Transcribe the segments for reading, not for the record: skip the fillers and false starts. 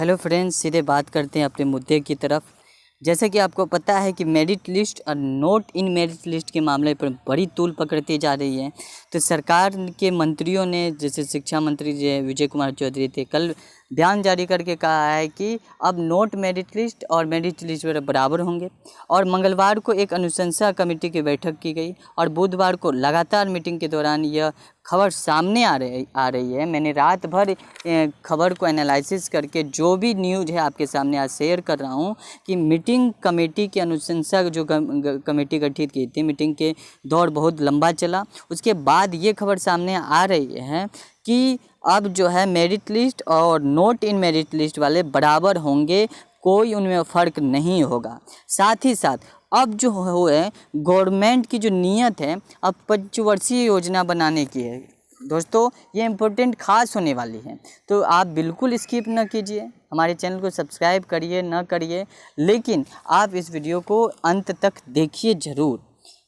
Hello friends, सीधे बात करते हैं अपने मुद्दे की तरफ। जैसे कि आपको पता है कि मेरिट लिस्ट और नोट इन मेरिट लिस्ट के मामले पर बड़ी तूल पकड़ती जा रही है। तो सरकार के मंत्रियों ने, जैसे शिक्षा मंत्री जो विजय कुमार चौधरी थे, कल बयान जारी करके कहा है कि अब नोट मेरिट लिस्ट और मेरिट लिस्ट बराबर होंगे। और मंगलवार को एक अनुशंसा कमेटी की बैठक की गई और बुधवार को लगातार मीटिंग के दौरान यह खबर सामने आ रही है। मैंने रात भर खबर को एनालिसिस करके जो भी न्यूज़ है आपके सामने आज शेयर कर रहा हूँ कि मीटिंग कमेटी की अनुशंसा जो कमेटी गठित की थी, मीटिंग के दौर बहुत लंबा चला। उसके बाद ये खबर सामने आ रही है कि अब जो है मेरिट लिस्ट और नोट इन मेरिट लिस्ट वाले बराबर होंगे, कोई उनमें फ़र्क नहीं होगा। साथ ही साथ अब जो है गवर्नमेंट की जो नीयत है अब पंचवर्षीय योजना बनाने की है। दोस्तों, ये इम्पोर्टेंट खास होने वाली है, तो आप बिल्कुल स्किप न कीजिए। हमारे चैनल को सब्सक्राइब करिए न करिए, लेकिन आप इस वीडियो को अंत तक देखिए ज़रूर,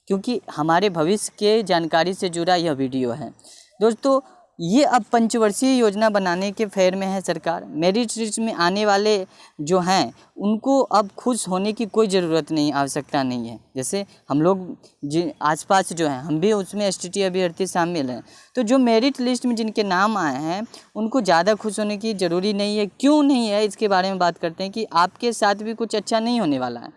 क्योंकि हमारे भविष्य के जानकारी से जुड़ा यह वीडियो है। दोस्तों, ये अब पंचवर्षीय योजना बनाने के फेर में है सरकार। मेरिट लिस्ट में आने वाले जो हैं उनको अब खुश होने की कोई ज़रूरत नहीं, आवश्यकता नहीं है। जैसे हम लोग आसपास जो हैं, हम भी उसमें STT अभ्यर्थी शामिल हैं, तो जो मेरिट लिस्ट में जिनके नाम आए हैं उनको ज़्यादा खुश होने की ज़रूरी नहीं है। क्यों नहीं है, इसके बारे में बात करते हैं कि आपके साथ भी कुछ अच्छा नहीं होने वाला है,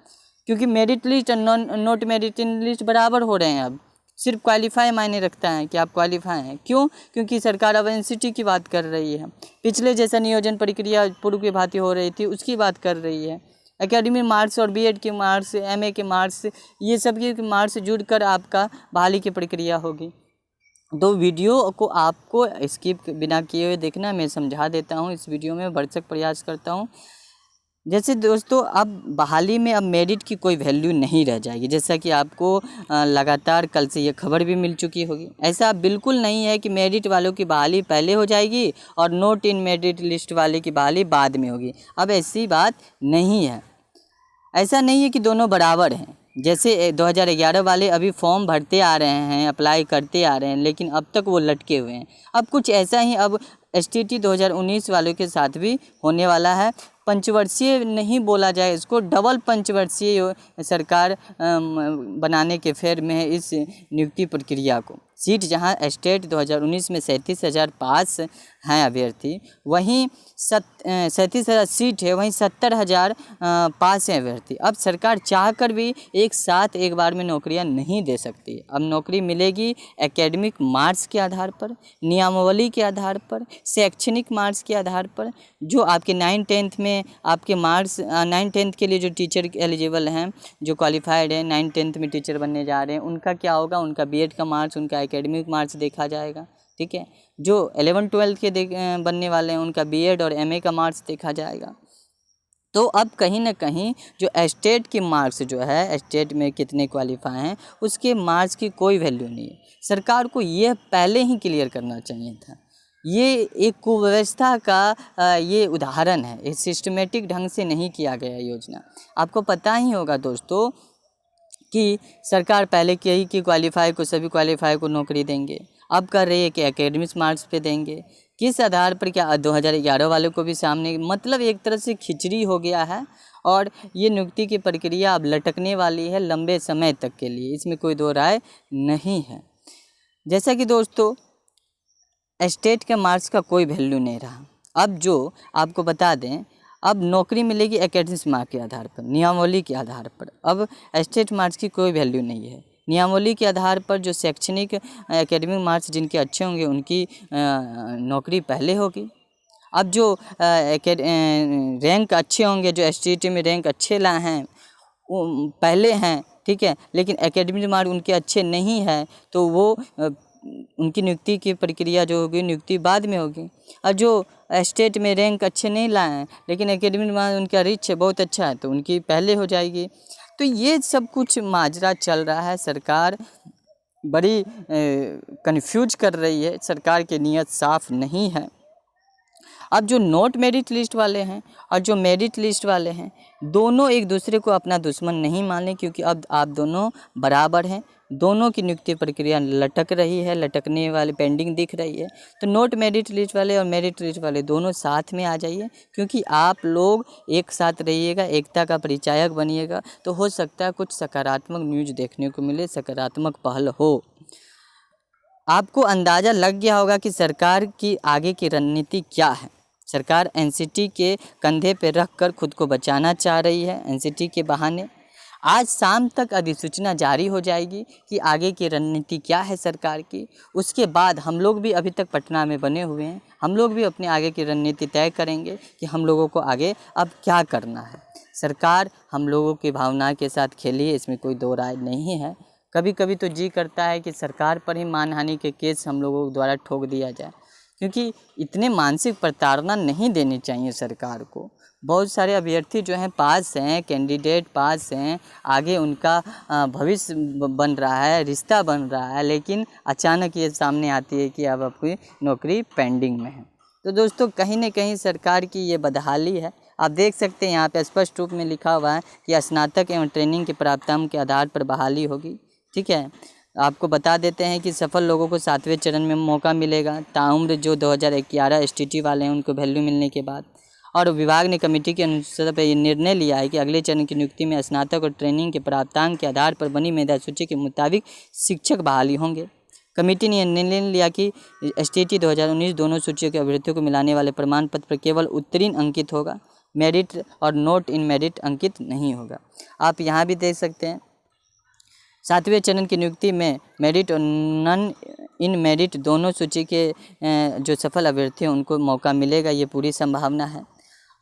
क्योंकि मेरिट लिस्ट और नोट मेरिट लिस्ट बराबर हो रहे हैं। अब सिर्फ क्वालिफाई मायने रखता है कि आप क्वालिफाई हैं। क्यों? क्योंकि सरकार अब NCT की बात कर रही है। पिछले जैसा नियोजन प्रक्रिया पूर्व की भांति हो रही थी, उसकी बात कर रही है। एकेडमी मार्क्स और BEd के मार्क्स, MA के मार्क्स, ये सब के मार्क्स जुड़कर आपका बहाली की प्रक्रिया होगी। तो वीडियो को आपको स्किप बिना किए हुए देखना, मैं समझा देता हूँ। इस वीडियो में भरसक प्रयास करता हूँ। जैसे दोस्तों, अब बहाली में अब मेरिट की कोई वैल्यू नहीं रह जाएगी, जैसा कि आपको लगातार कल से ये खबर भी मिल चुकी होगी। ऐसा बिल्कुल नहीं है कि मेरिट वालों की बहाली पहले हो जाएगी और नोट इन मेरिट लिस्ट वाले की बहाली बाद में होगी। अब ऐसी बात नहीं है। ऐसा नहीं है कि दोनों बराबर हैं। जैसे 2011 वाले अभी फॉर्म भरते आ रहे हैं, अप्लाई करते आ रहे हैं, लेकिन अब तक वो लटके हुए हैं। अब कुछ ऐसा ही अब STT 2019 वालों के साथ भी होने वाला है। पंचवर्षीय नहीं बोला जाए इसको, डबल पंचवर्षीय सरकार बनाने के फेर में है इस नियुक्ति प्रक्रिया को। सीट जहां स्टेट 2019 में 37,000 पास हैं अभ्यर्थी, वहीं 37,000 सीट है, वहीं 70,000 पास हैं अभ्यर्थी। अब सरकार चाहकर भी एक साथ एक बार में नौकरियां नहीं दे सकती। अब नौकरी मिलेगी एकेडमिक मार्क्स के आधार पर, नियमावली के आधार पर, शैक्षणिक मार्क्स के आधार पर। जो आपके 9th-10th में आपके मार्क्स 9th-10th के लिए जो टीचर एलिजिबल हैं, जो क्वालिफाइड हैं, 9th-10th में टीचर बनने जा रहे हैं, उनका क्या होगा, उनका BEd का मार्क्स, उनका एकेडमिक मार्क्स देखा जाएगा। ठीक है। जो 11th-12th के बनने वाले हैं, उनका BEd और MA का मार्क्स देखा जाएगा। तो अब कहीं ना कहीं जो स्टेट के मार्क्स जो है, स्टेट में कितने क्वालिफाई हैं, उसके मार्क्स की कोई वैल्यू नहीं है। सरकार को यह पहले ही क्लियर करना चाहिए था। ये एक कुव्यवस्था का ये उदाहरण है। ये सिस्टमेटिक ढंग से नहीं किया गया योजना। आपको पता ही होगा दोस्तों कि सरकार पहले कही कि क्वालिफाई को, सभी क्वालिफाई को नौकरी देंगे। अब कर रही है कि एकेडमिक्स मार्क्स पे देंगे। किस आधार पर? क्या 2011 वालों को भी सामने, मतलब एक तरह से खिचड़ी हो गया है। और ये नियुक्ति की प्रक्रिया अब लटकने वाली है लंबे समय तक के लिए, इसमें कोई दो राय नहीं है। जैसा कि दोस्तों, स्टेट के मार्क्स का कोई वैल्यू नहीं रहा। अब जो आपको बता दें, अब नौकरी मिलेगी एकेडमिक्स मार्क्स के आधार पर, नियमावली के आधार पर। अब स्टेट मार्क्स की कोई वैल्यू नहीं है। नियमावली के आधार पर जो शैक्षणिक एकेडमिक मार्क्स जिनके अच्छे होंगे उनकी नौकरी पहले होगी। अब जो रैंक अच्छे होंगे, जो STT में रैंक अच्छे लाए हैं, वो पहले हैं। ठीक है। लेकिन एकेडमिक मार्क्स उनके अच्छे नहीं है, तो वो उनकी नियुक्ति की प्रक्रिया जो होगी, नियुक्ति बाद में होगी। और जो स्टेट में रैंक अच्छे नहीं लाए हैं, लेकिन एकेडमिक मार्क्स उनका रिच है, बहुत अच्छा है, तो उनकी पहले हो जाएगी। तो ये सब कुछ माजरा चल रहा है। सरकार बड़ी कन्फ्यूज कर रही है। सरकार की नीयत साफ नहीं है। अब जो नोट मेरिट लिस्ट वाले हैं और जो मेरिट लिस्ट वाले हैं, दोनों एक दूसरे को अपना दुश्मन नहीं माने, क्योंकि अब आप दोनों बराबर हैं। दोनों की नियुक्ति प्रक्रिया लटक रही है, लटकने वाली पेंडिंग दिख रही है। तो नोट मेरिट लिस्ट वाले और मेरिट लिस्ट वाले दोनों साथ में आ जाइए, क्योंकि आप लोग एक साथ रहिएगा, एकता का परिचायक बनिएगा, तो हो सकता है कुछ सकारात्मक न्यूज़ देखने को मिले, सकारात्मक पहल हो। आपको अंदाज़ा लग गया होगा कि सरकार की आगे की रणनीति क्या है। सरकार एनसीटी के कंधे पर रखकर खुद को बचाना चाह रही है। एनसीटी के बहाने आज शाम तक अधिसूचना जारी हो जाएगी कि आगे की रणनीति क्या है सरकार की। उसके बाद हम लोग भी अभी तक पटना में बने हुए हैं, हम लोग भी अपने आगे की रणनीति तय करेंगे कि हम लोगों को आगे अब क्या करना है। सरकार हम लोगों की भावना के साथ खेली है, इसमें कोई दो राय नहीं है। कभी कभी तो जी करता है कि सरकार पर ही मानहानि के केस हम लोगों द्वारा ठोक दिया जाए, क्योंकि इतने मानसिक प्रताड़ना नहीं देनी चाहिए सरकार को। बहुत सारे अभ्यर्थी जो हैं पास हैं, कैंडिडेट पास हैं, आगे उनका भविष्य बन रहा है, रिश्ता बन रहा है, लेकिन अचानक ये सामने आती है कि अब आपकी नौकरी पेंडिंग में है। तो दोस्तों कहीं ना कहीं सरकार की ये बदहाली है। आप देख सकते हैं यहाँ पे स्पष्ट रूप में लिखा हुआ है कि स्नातक एवं ट्रेनिंग के प्राप्तांक के आधार पर बहाली होगी। ठीक है, आपको बता देते हैं कि सफल लोगों को 7वें चरण में मौका मिलेगा। ताउम्र जो 2011 एसटीटी वाले हैं उनको वैल्यू मिलने के बाद, और विभाग ने कमेटी के अनुसार पर यह निर्णय लिया है कि अगले चरण की नियुक्ति में स्नातक और ट्रेनिंग के प्राप्तांक के आधार पर बनी मेधा सूची के मुताबिक शिक्षक बहाली होंगे। कमेटी ने निर्णय लिया कि एसटीटी 2019 दोनों सूचियों के अभ्यर्थियों को मिलाने वाले प्रमाण पत्र पर केवल उत्तीर्ण अंकित होगा, मेरिट और नोट इन मेरिट अंकित नहीं होगा। आप यहाँ भी देख सकते हैं 7वें चरण की नियुक्ति में मेरिट और नन इन मेरिट दोनों सूची के जो सफल अभ्यर्थी हैं उनको मौका मिलेगा, ये पूरी संभावना है।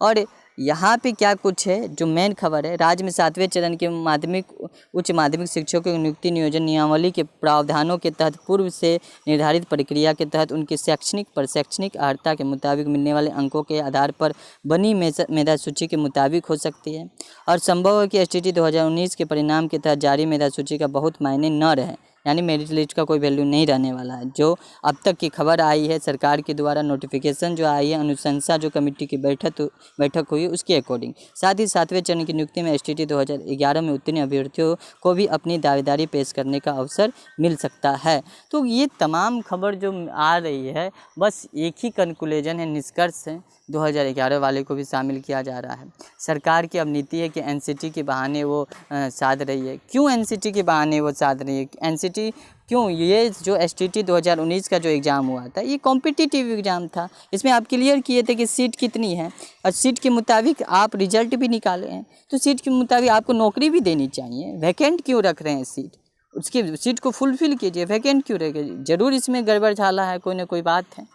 और यहाँ पे क्या कुछ है जो मेन खबर है, राज्य में 7वें चरण के माध्यमिक उच्च माध्यमिक शिक्षकों की नियुक्ति नियोजन नियमावली के प्रावधानों के तहत पूर्व से निर्धारित प्रक्रिया के तहत उनकी शैक्षणिक शैक्षणिक अर्हता के मुताबिक मिलने वाले अंकों के आधार पर बनी मेधा सूची के मुताबिक हो सकती है। और संभव है कि एसटीटी 2019 के परिणाम के तहत जारी मेधा सूची का बहुत मायने न रहे, यानी मेरिट लिस्ट का कोई वैल्यू नहीं रहने वाला है। जो अब तक की खबर आई है सरकार के द्वारा नोटिफिकेशन जो आई है, अनुशंसा जो कमेटी की बैठक हुई उसके अकॉर्डिंग, साथ ही 7वें चरण की नियुक्ति में एसटीटी 2011 में उत्तीर्ण अभ्यर्थियों को भी अपनी दावेदारी पेश करने का अवसर मिल सकता है। तो ये तमाम खबर जो आ रही है बस एक ही कंक्लूजन है, निष्कर्ष है, 2011 वाले को भी शामिल किया जा रहा है। सरकार की अब नीति है कि एनसीटी के बहाने वो साध रही है। क्यों एनसीटी के बहाने वो साध रही है? एनसीटी क्यों? ये जो एसटीटी 2019 का जो एग्ज़ाम हुआ था ये कॉम्पिटिटिव एग्ज़ाम था। इसमें आप क्लियर किए थे कि सीट कितनी है और सीट के मुताबिक आप रिजल्ट भी निकाले हैं, तो सीट के मुताबिक आपको नौकरी भी देनी चाहिए। वैकेंट क्यों रख रहे हैं सीट? उसकी सीट को फुलफिल कीजिए, वैकेंट क्यों रखे? ज़रूर इसमें गड़बड़ झाला है, कोई ना कोई बात है।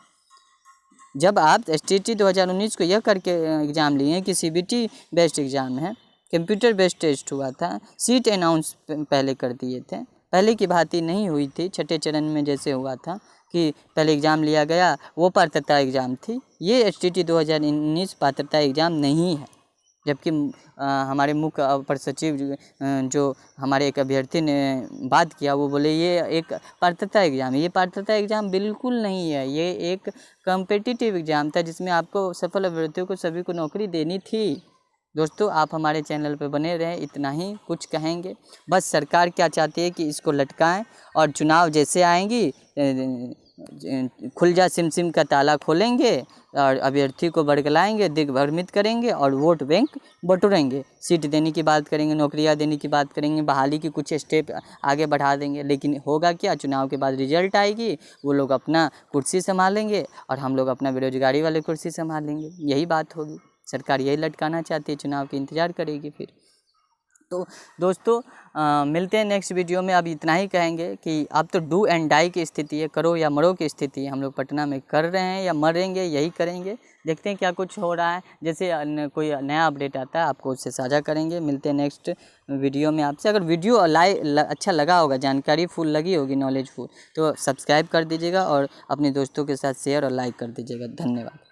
जब आप एसटीटी 2019 को यह करके एग्ज़ाम लिए कि सीबीटी बेस्ड एग्ज़ाम है, कंप्यूटर बेस्ड टेस्ट हुआ था, सीट अनाउंस पहले कर दिए थे, पहले की भांति नहीं हुई थी। छठे चरण में जैसे हुआ था कि पहले एग्ज़ाम लिया गया, वो पात्रता एग्ज़ाम थी। ये एसटीटी 2019 पात्रता एग्ज़ाम नहीं है। जबकि हमारे मुख्य अपर सचिव जो हमारे एक अभ्यर्थी ने बात किया, वो बोले ये एक पात्रता एग्ज़ाम है। ये पात्रता एग्ज़ाम बिल्कुल नहीं है, ये एक कॉम्पिटिटिव एग्ज़ाम था जिसमें आपको सफल अभ्यर्थियों को सभी को नौकरी देनी थी। दोस्तों आप हमारे चैनल पर बने रहें, इतना ही कुछ कहेंगे। बस सरकार क्या चाहती है कि इसको लटकाएं और चुनाव जैसे आएंगी खुल जा सिम का ताला खोलेंगे और अभ्यर्थी को बरगलाएंगे, दिग्भ्रमित करेंगे और वोट बैंक बटोरेंगे। सीट देने की बात करेंगे, नौकरियां देने की बात करेंगे, बहाली की कुछ स्टेप आगे बढ़ा देंगे, लेकिन होगा क्या? चुनाव के बाद रिजल्ट आएगी, वो लोग अपना कुर्सी संभालेंगे और हम लोग अपना बेरोजगारी वाले कुर्सी संभालेंगे। यही बात होगी। सरकार यही लटकाना चाहती है, चुनाव की इंतज़ार करेगी फिर। तो दोस्तों मिलते हैं नेक्स्ट वीडियो में। अब इतना ही कहेंगे कि अब तो डू एंड डाई की स्थिति है, करो या मरो की स्थिति है। हम लोग पटना में कर रहे हैं या मरेंगे, यही करेंगे। देखते हैं क्या कुछ हो रहा है। जैसे कोई नया अपडेट आता है आपको उससे साझा करेंगे। मिलते हैं नेक्स्ट वीडियो में आपसे। अगर वीडियो अच्छा लगा होगा, जानकारी फुल लगी होगी, नॉलेजफुल, तो सब्सक्राइब कर दीजिएगा और अपने दोस्तों के साथ शेयर और लाइक कर दीजिएगा। धन्यवाद।